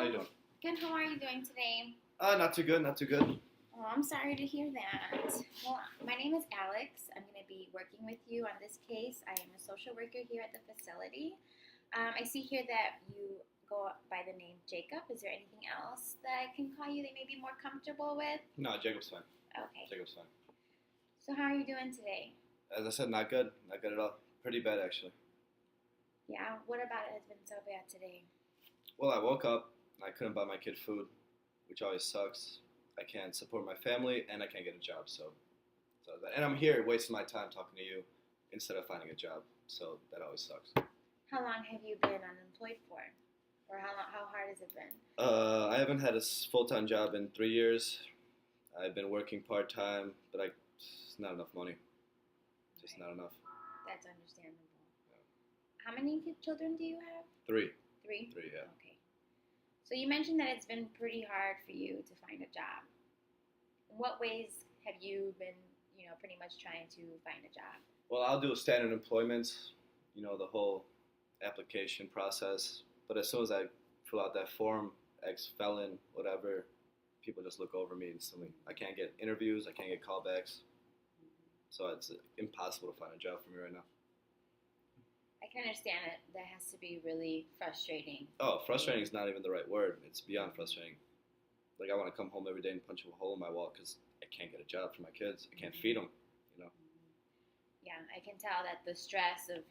you doing? Good. How are you doing today? Not too good, not too good. Oh, I'm sorry to hear that. Well, my name is Alex. I'm going to be working with you on this case. I am a social worker here at the facility. I see here that you go by the name Jacob. Is there anything else that I can call you that you may be more comfortable with? No, Jacob's fine. Okay. Jacob's fine. So how are you doing today? As I said, not good. Not good at all. Pretty bad, actually. Yeah. What about it has been so bad today? Well, I woke up, I couldn't buy my kid food, which always sucks. I can't support my family, and I can't get a job, and I'm here wasting my time talking to you instead of finding a job, so that always sucks. How long have you been unemployed for? Or how hard has it been? I haven't had a full-time job in 3 years. I've been working part-time, but it's not enough money. Just not enough. That's understandable. How many children do you have? Three. Three? Three, yeah. Okay. So you mentioned that it's been pretty hard for you to find a job. In what ways have you been, pretty much trying to find a job? Well, I'll do standard employment, the whole application process. But as soon as I fill out that form, ex-felon, whatever, people just look over me instantly. I can't get interviews, I can't get callbacks. So it's impossible to find a job for me right now. I can understand it. That has to be really frustrating. Oh, frustrating is not even the right word. It's beyond frustrating. Like, I want to come home every day and punch a hole in my wall because I can't get a job for my kids. I can't feed them. Yeah, I can tell that the stress of,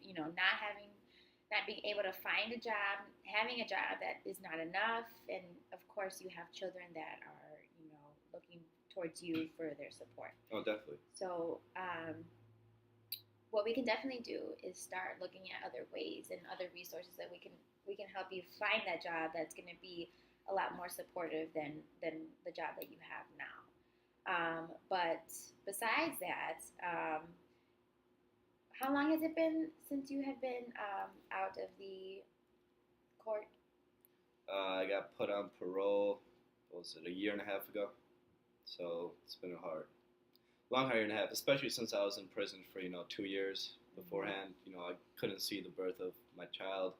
not being able to find a job, having a job that is not enough, and of course you have children that are, looking towards you for their support. Oh, definitely. So, what we can definitely do is start looking at other ways and other resources that we can help you find that job that's going to be a lot more supportive than the job that you have now. But besides that, how long has it been since you have been out of the court? I got put on parole, what was it, a year and a half ago? So it's been long year and a half, especially since I was in prison for, 2 years beforehand. I couldn't see the birth of my child,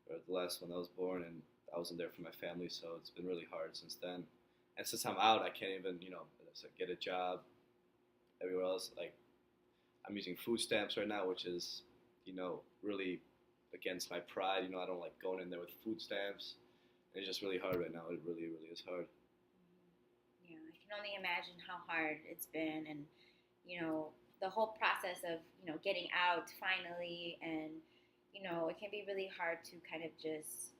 or the last one that was born, and I wasn't there for my family, so it's been really hard since then. And since I'm out, I can't even, get a job everywhere else. Like, I'm using food stamps right now, which is, really against my pride. I don't like going in there with food stamps. It's just really hard right now. It really, really is hard. Yeah, I can only imagine how hard it's been, and the whole process of getting out finally, and it can be really hard to kind of just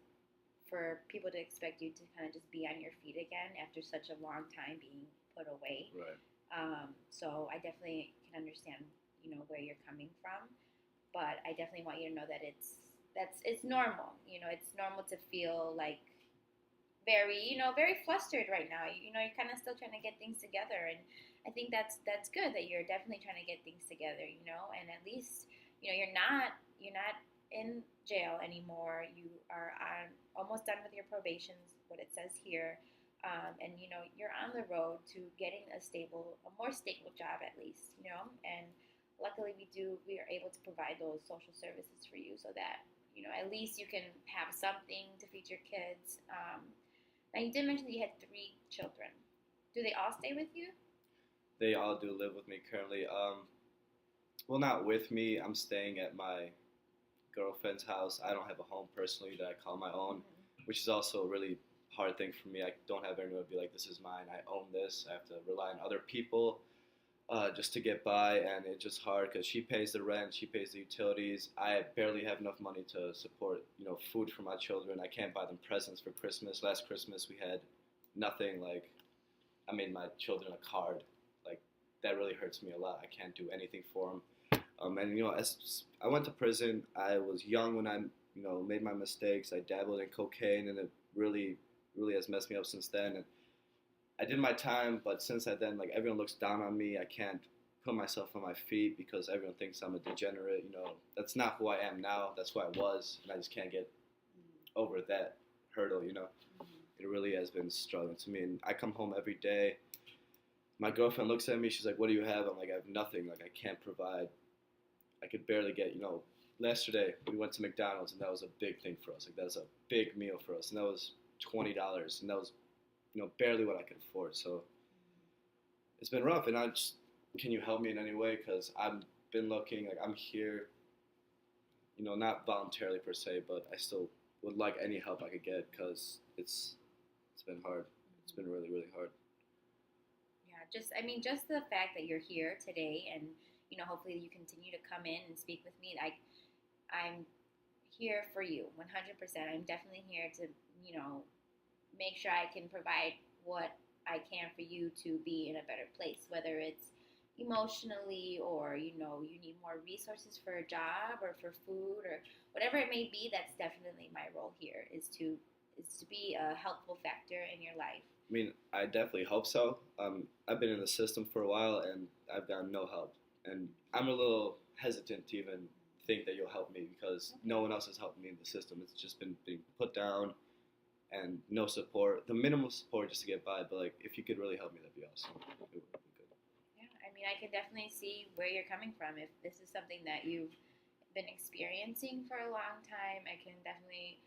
for people to expect you to kind of just be on your feet again after such a long time being put away. Right. So I definitely can understand where you're coming from, but I definitely want you to know that it's normal. It's normal to feel like very flustered right now. You're kind of still trying to get things together, and I think that's good that you're definitely trying to get things together. And at least you're not in jail anymore. You are almost done with your probations, what it says here, and you're on the road to getting a more stable job at least. And luckily we are able to provide those social services for you so that at least you can have something to feed your kids. Now, you did mention that you had 3 children. Do they all stay with you? They all do live with me currently. Well, not with me. I'm staying at my girlfriend's house. I don't have a home personally that I call my own, which is also a really hard thing for me. I don't have anyone to be like, this is mine, I own this. I have to rely on other people just to get by, and it's just hard because she pays the rent, she pays the utilities. I barely have enough money to support, food for my children. I can't buy them presents for Christmas. Last Christmas we had nothing. Like, I made my children a card. Like, that really hurts me a lot. I can't do anything for them. And as I went to prison, I was young when I, made my mistakes. I dabbled in cocaine, and it really, really has messed me up since then. And I did my time, but since then, like, everyone looks down on me. I can't put myself on my feet because everyone thinks I'm a degenerate. That's not who I am now. That's who I was, and I just can't get over that hurdle. It really has been struggling to me. And I come home every day. My girlfriend looks at me. She's like, "What do you have?" I'm like, "I have nothing. Like, I can't provide. I could barely get, yesterday we went to McDonald's, and that was a big thing for us. Like, that was a big meal for us, and that was $20, and that was barely what I could afford. So it's been rough, and can you help me in any way? Because I've been looking, like I'm here, not voluntarily per se, but I still would like any help I could get because it's been hard. It's been really, really hard. Yeah, just the fact that you're here today, and hopefully you continue to come in and speak with me. I'm here for you 100%. I'm definitely here to, make sure I can provide what I can for you to be in a better place, whether it's emotionally or, you need more resources for a job or for food or whatever it may be. That's definitely my role here is to be a helpful factor in your life. I mean, I definitely hope so. I've been in the system for a while, and I've gotten no help. And I'm a little hesitant to even think that you'll help me because no one else has helped me in the system. It's just been being put down and no support. The minimal support just to get by. But like, if you could really help me, that'd be awesome. It would be good. Yeah, I can definitely see where you're coming from. If this is something that you've been experiencing for a long time, I can definitely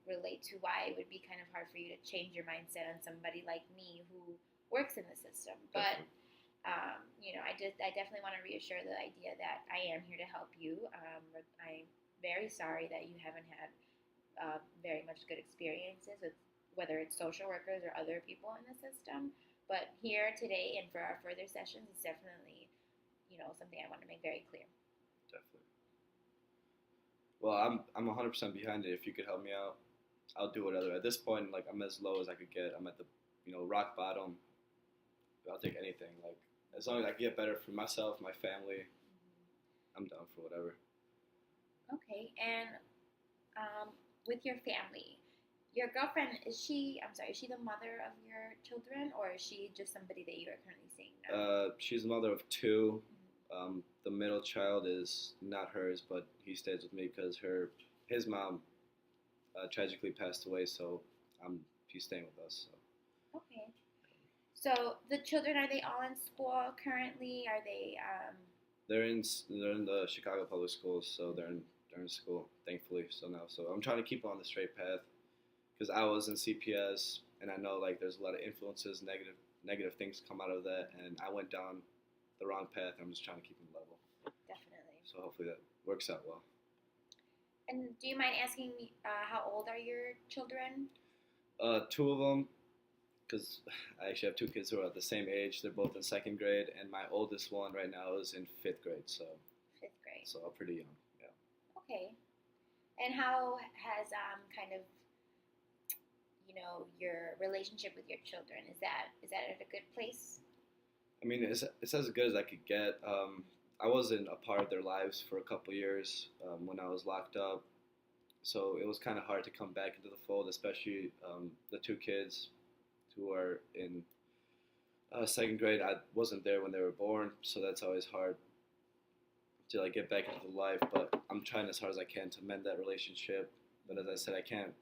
relate to why it would be kind of hard for you to change your mindset on somebody like me who works in the system. But, I definitely want to reassure the idea that I am here to help you. I'm very sorry that you haven't had very much good experiences with whether it's social workers or other people in the system. But here today and for our further sessions, it's definitely, something I want to make very clear. Definitely. Well, I'm 100% behind it. If you could help me out, I'll do whatever. At this point, like I'm as low as I could get. I'm at the rock bottom. I'll take anything. Like as long as I can get better for myself, my family, I'm down for whatever. Okay, and with your family, your girlfriend is she? I'm sorry, is she the mother of your children, or is she just somebody that you are currently seeing now? She's the mother of two. The middle child is not hers, but he stays with me because his mom tragically passed away, so he's staying with us. So. Okay. So the children, are they all in school currently? Are they? They're in the Chicago public schools, so they're in school, thankfully. So I'm trying to keep on the straight path because I was in CPS, and I know like there's a lot of influences, negative things come out of that, and I went down the wrong path. I'm just trying to keep them level. Definitely. So hopefully that works out well. And do you mind asking me how old are your children? Two of them, because I actually have two kids who are at the same age. They're both in second grade, and my oldest one right now is in fifth grade. So fifth grade. So pretty young. Yeah. Okay. And how has kind of your relationship with your children, is that at a good place? I mean, it's as good as I could get. I wasn't a part of their lives for a couple years when I was locked up, so it was kind of hard to come back into the fold, especially the two kids who are in second grade. I wasn't there when they were born, so that's always hard to like get back into the life. But I'm trying as hard as I can to mend that relationship. But as I said, I can't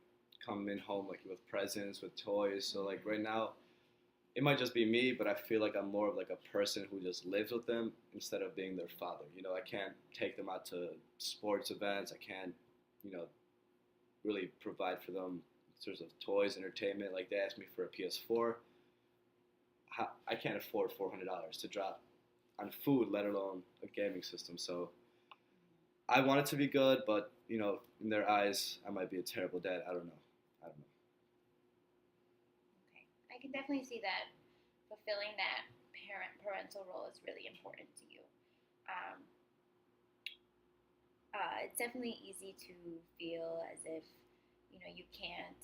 come in home like with presents, with toys. So like right now, it might just be me, but I feel like I'm more of like a person who just lives with them instead of being their father. I can't take them out to sports events. I can't, really provide for them in terms of toys, entertainment. Like they asked me for a PS4. I can't afford $400 to drop on food, let alone a gaming system. So I want it to be good, but in their eyes, I might be a terrible dad. I don't know. Okay, I can definitely see that fulfilling that parental role is really important to you. It's definitely easy to feel as if you can't,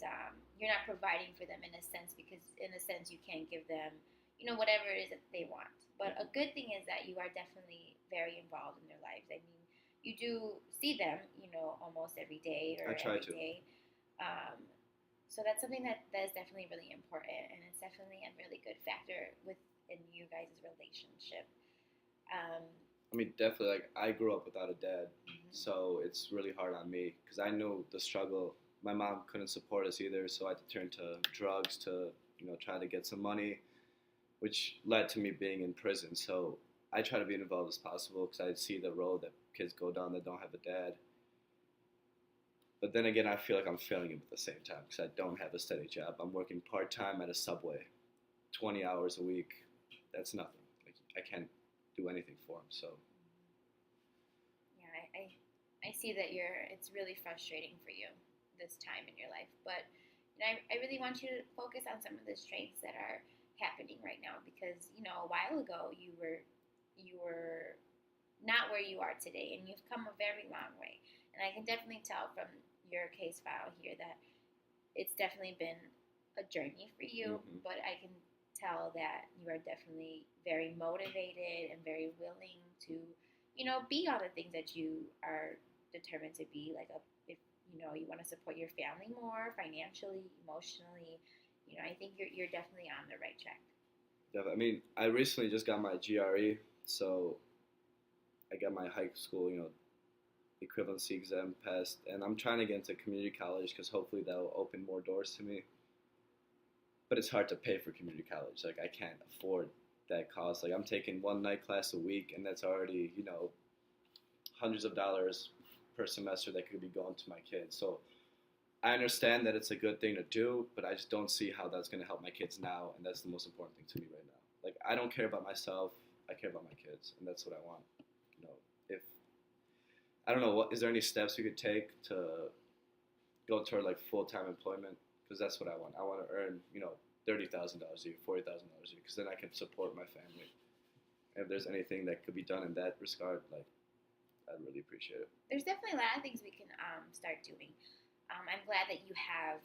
you're not providing for them in a sense, because in a sense you can't give them whatever it is that they want. But a good thing is that you are definitely very involved in their lives. I mean, you do see them almost every day or I try every to. day. So that's something that is definitely really important, and it's definitely a really good factor within you guys' relationship. I mean, definitely, like, I grew up without a dad, so it's really hard on me because I knew the struggle. My mom couldn't support us either, so I had to turn to drugs to, try to get some money, which led to me being in prison. So I try to be involved as possible because I see the road that kids go down that don't have a dad. But then again, I feel like I'm failing him at the same time because I don't have a steady job. I'm working part time at a Subway, 20 hours a week. That's nothing. Like I can't do anything for him. So Yeah, I see that it's really frustrating for you this time in your life. But I really want you to focus on some of the strengths that are happening right now because, a while ago you were not where you are today and you've come a very long way. And I can definitely tell from your case file here that it's definitely been a journey for you, but I can tell that you are definitely very motivated and very willing to, be all the things that you are determined to be. Like if you want to support your family more financially, emotionally, I think you're definitely on the right track. I mean, I recently just got my GRE, so I got my high school, equivalency exam passed, and I'm trying to get into community college because hopefully that will open more doors to me. But it's hard to pay for community college. Like I can't afford that cost. Like I'm taking one night class a week, and that's already hundreds of dollars per semester that could be going to my kids. So I understand that it's a good thing to do, but I just don't see how that's going to help my kids now, and that's the most important thing to me right now. Like I don't care about myself, I care about my kids, and that's what I want. If I don't know, what is there any steps we could take to go toward like full-time employment? Because that's what I want. I want to earn $30,000 a year, $40,000 a year, because then I can support my family. And if there's anything that could be done in that regard, like I'd really appreciate it. There's definitely a lot of things we can start doing. I'm glad that you have,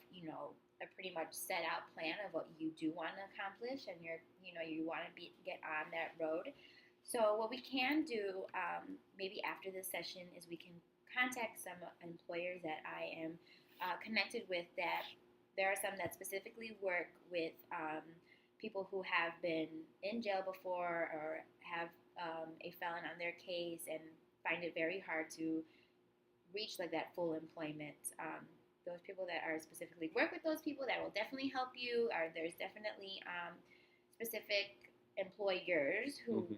a pretty much set out plan of what you do want to accomplish, and you want to get on that road. So what we can do, maybe after this session, is we can contact some employers that I am connected with. That there are some that specifically work with people who have been in jail before or have a felon on their case and find it very hard to reach like that full employment. Those people that are specifically work with those people that will definitely help you. Or there's definitely specific employers who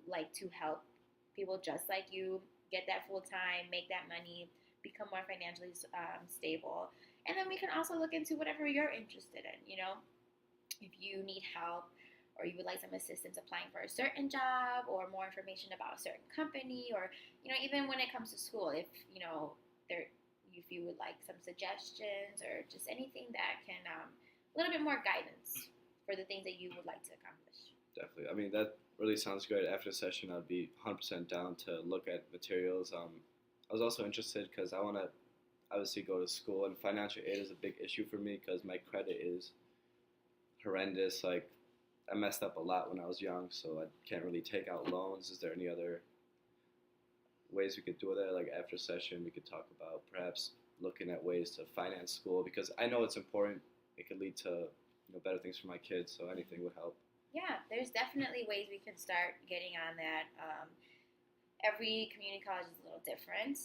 like to help people just like you get that full time, make that money, become more financially stable. And then we can also look into whatever you're interested in. If you need help or you would like some assistance applying for a certain job or more information about a certain company, or even when it comes to school, if you would like some suggestions or just anything that can a little bit more guidance for the things that you would like to accomplish. Definitely. I mean, that really sounds great. After the session, I'd be 100% down to look at materials. I was also interested because I want to obviously go to school, and financial aid is a big issue for me because my credit is horrendous. Like, I messed up a lot when I was young, so I can't really take out loans. Is there any other ways we could do that? Like, after session, we could talk about perhaps looking at ways to finance school, because I know it's important. It could lead to better things for my kids, so anything would help. Yeah, there's definitely ways we can start getting on that. Every community college is a little different,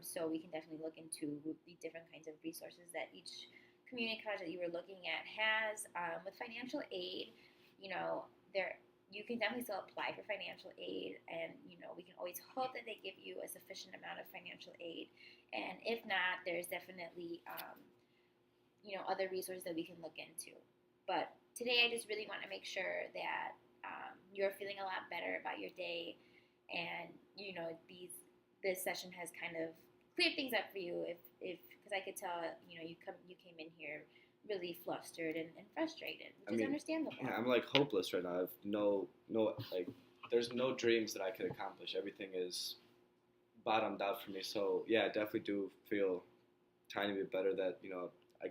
so we can definitely look into the different kinds of resources that each community college that you were looking at has. With financial aid, you can definitely still apply for financial aid, and we can always hope that they give you a sufficient amount of financial aid. And if not, there's definitely other resources that we can look into. But today, I just really want to make sure that you're feeling a lot better about your day, and this session has kind of cleared things up for you. If because I could tell you came in here really flustered and frustrated, which is understandable. Yeah, I'm like hopeless right now. I have no like, there's no dreams that I could accomplish. Everything is bottomed out for me. So yeah, I definitely do feel a tiny bit better that I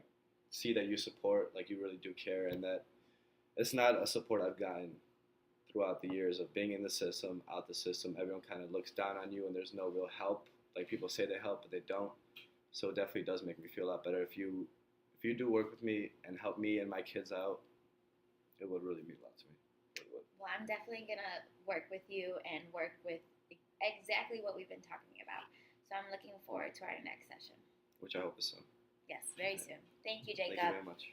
see that you support, like you really do care, and that it's not a support I've gotten throughout the years of being in the system, out the system. Everyone kind of looks down on you, and there's no real help. Like people say they help, but they don't. So it definitely does make me feel a lot better. If you do work with me and help me and my kids out, it would really mean a lot to me. It would. Well, I'm definitely gonna work with you and work with exactly what we've been talking about. So I'm looking forward to our next session. Which I hope is soon. Yes, very soon. Thank you, Jacob. Thank you very much.